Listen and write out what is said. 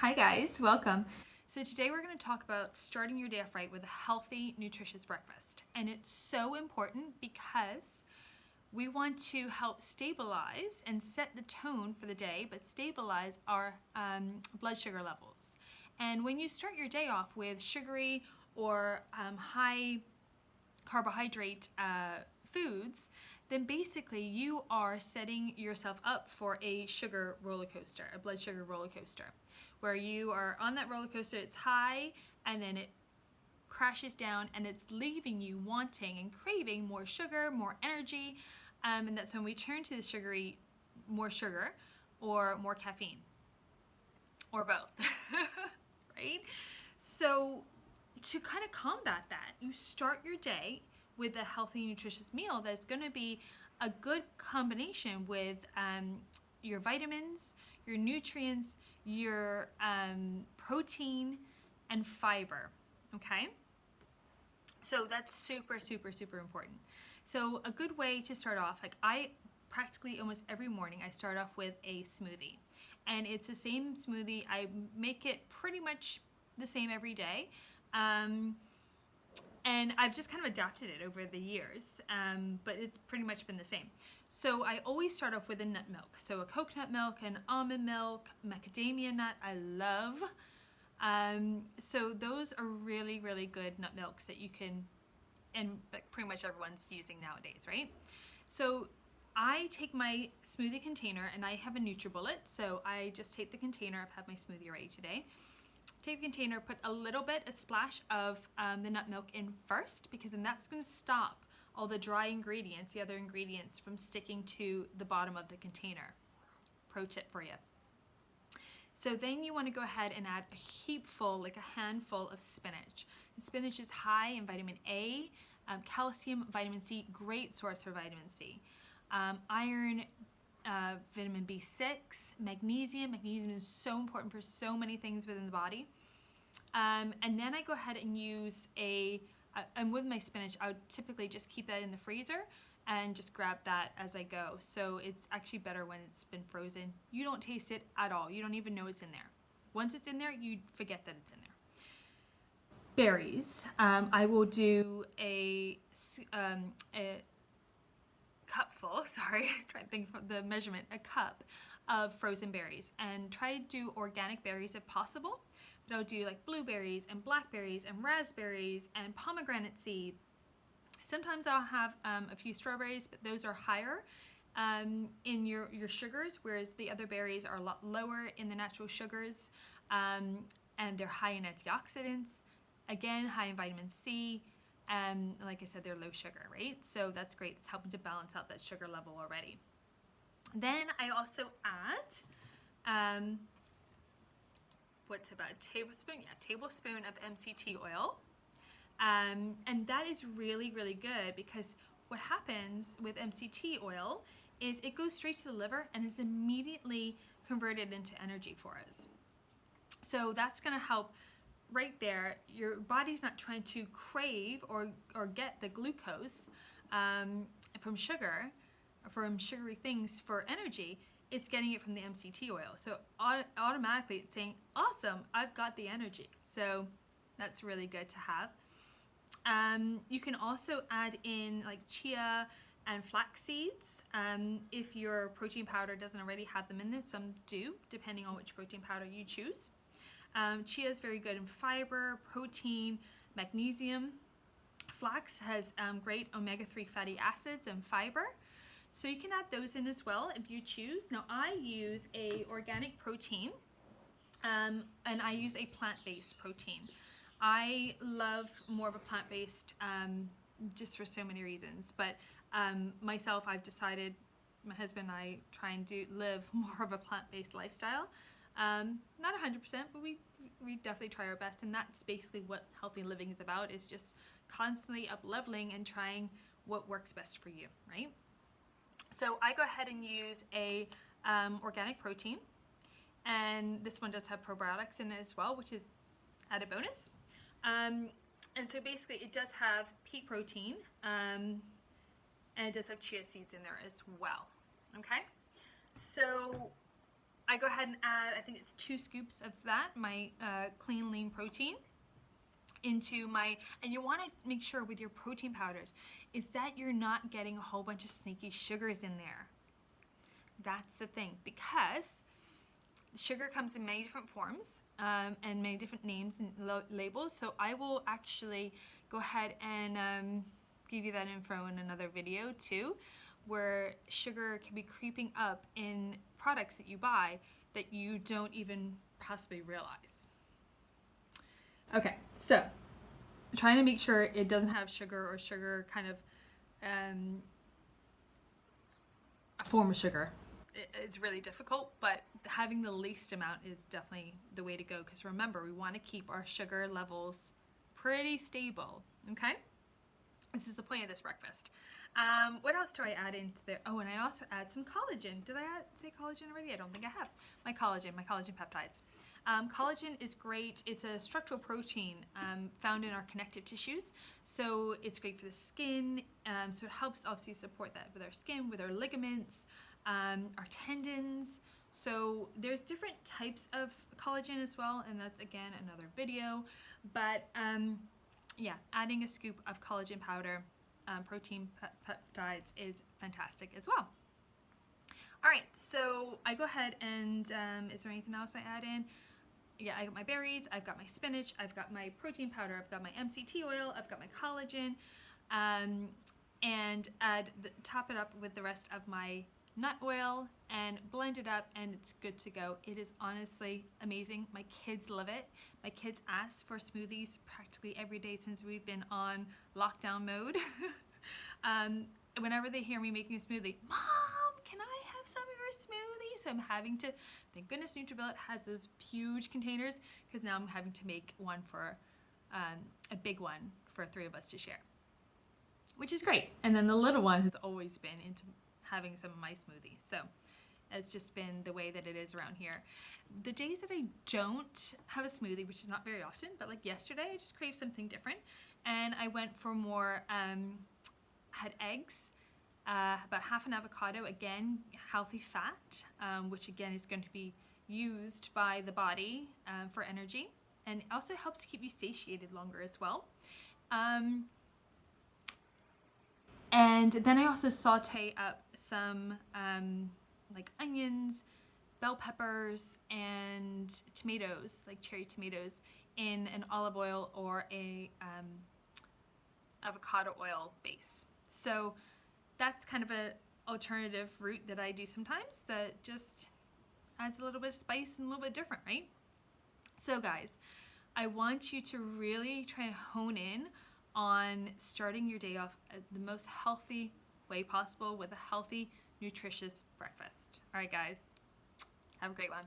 Hi guys, welcome. So today we're going to talk about starting your day off right with a healthy, nutritious breakfast. And it's so important because we want to help stabilize and set the tone for the day, but stabilize our blood sugar levels. And when you start your day off with sugary or high carbohydrate foods, then basically you are setting yourself up for a sugar roller coaster, a blood sugar roller coaster, where you are on that roller coaster, it's high, and then it crashes down, and it's leaving you wanting and craving more sugar, more energy, and that's when we turn to the sugary, more sugar, or more caffeine, or both, right? So to kind of combat that, you start your day with a healthy, nutritious meal that's going to be a good combination with your vitamins, your nutrients, your protein, and fiber. Okay? So that's super, super, super important. So a good way to start off, like I practically almost every morning, I start off with a smoothie. And it's the same smoothie. I make it pretty much the same every day. And I've just kind of adapted it over the years, but it's pretty much been the same. So I always start off with a nut milk. So a coconut milk, an almond milk, macadamia nut, I love. So those are really, really good nut milks that you can, and pretty much everyone's using nowadays, right? So I take my smoothie container and I have a NutriBullet. So I just take the container, I've had my smoothie ready today. Take the container, put a little bit, a splash of the nut milk in first, because then that's going to stop all the dry ingredients, the other ingredients, from sticking to the bottom of the container. Pro tip for you. So then you want to go ahead and add a heapful, like a handful of spinach. And spinach is high in vitamin A, calcium, vitamin C, great source for vitamin C. Iron, vitamin B6, magnesium. Magnesium is so important for so many things within the body. And then I go ahead and use and with my spinach, I would typically just keep that in the freezer and just grab that as I go. So it's actually better when it's been frozen. You don't taste it at all. You don't even know it's in there. Once it's in there, you forget that it's in there. Berries. I will do a cupful, sorry, try to think of the measurement, a cup of frozen berries, and try to do organic berries if possible. But I'll do like blueberries and blackberries and raspberries and pomegranate seed. Sometimes I'll have a few strawberries, but those are higher in your sugars, whereas the other berries are a lot lower in the natural sugars, and they're high in antioxidants, again high in vitamin C. Like I said, they're low sugar, right? So that's great. It's helping to balance out that sugar level already. Then I also add, what's about a tablespoon? Yeah, tablespoon of MCT oil. And that is really, really good, because what happens with MCT oil is it goes straight to the liver and is immediately converted into energy for us. So that's going to help. Right there, your body's not trying to crave or get the glucose from sugar, from sugary things for energy. It's getting it from the MCT oil. So automatically it's saying, awesome, I've got the energy. So that's really good to have. You can also add in like chia and flax seeds if your protein powder doesn't already have them in there. Some do, depending on which protein powder you choose. Chia is very good in fiber, protein, magnesium. Flax has great omega-3 fatty acids and fiber. So you can add those in as well if you choose. Now I use a organic protein, and I use a plant-based protein. I love more of a plant-based just for so many reasons. But myself, I've decided, my husband and I try and live more of a plant-based lifestyle. Not 100%, but we definitely try our best, and that's basically what healthy living is about, is just constantly up-leveling and trying what works best for you, right? So I go ahead and use a organic protein, and this one does have probiotics in it as well, which is added bonus. And so basically it does have pea protein, and it does have chia seeds in there as well, okay? So I go ahead and add, I think it's 2 scoops of that, my clean lean protein into my, and you want to make sure with your protein powders is that you're not getting a whole bunch of sneaky sugars in there. That's the thing, because sugar comes in many different forms and many different names and labels. So I will actually go ahead and give you that info in another video too, where sugar can be creeping up in products that you buy that you don't even possibly realize. Okay, so trying to make sure it doesn't have sugar or sugar kind of a form of sugar. It's really difficult, but having the least amount is definitely the way to go, because remember, we want to keep our sugar levels pretty stable, okay? This is the point of this breakfast. What else do I add into there? Oh, and I also add some collagen. Did I say collagen already? I don't think I have. My collagen peptides. Collagen is great. It's a structural protein found in our connective tissues. So it's great for the skin. So it helps obviously support that with our skin, with our ligaments, our tendons. So there's different types of collagen as well, and that's again another video. But yeah, adding a scoop of collagen powder, protein peptides is fantastic as well. All right, so I go ahead and is there anything else I add in? Yeah, I got my berries, I've got my spinach, I've got my protein powder, I've got my MCT oil, I've got my collagen, and top it up with the rest of my nut oil and blend it up, and it's good to go. It is honestly amazing. My kids love it. My kids ask for smoothies practically every day since we've been on lockdown mode. Whenever they hear me making a smoothie, Mom, can I have some of your smoothie? So I'm having to, thank goodness NutriBullet has those huge containers, because now I'm having to make one for a big one for 3 of us to share, which is great. And then the little one has always been into having some of my smoothie. So it's just been the way that it is around here. The days that I don't have a smoothie, which is not very often, but like yesterday, I just craved something different. And I went for more, had eggs, about half an avocado, again, healthy fat, which again is going to be used by the body for energy. And it also helps keep you satiated longer as well. And then I also saute up some like onions, bell peppers, and tomatoes, like cherry tomatoes, in an olive oil or a avocado oil base. So that's kind of an alternative route that I do sometimes that just adds a little bit of spice and a little bit different, right? So guys, I want you to really try to hone in on starting your day off the most healthy way possible with a healthy, nutritious breakfast. All right, guys, have a great one.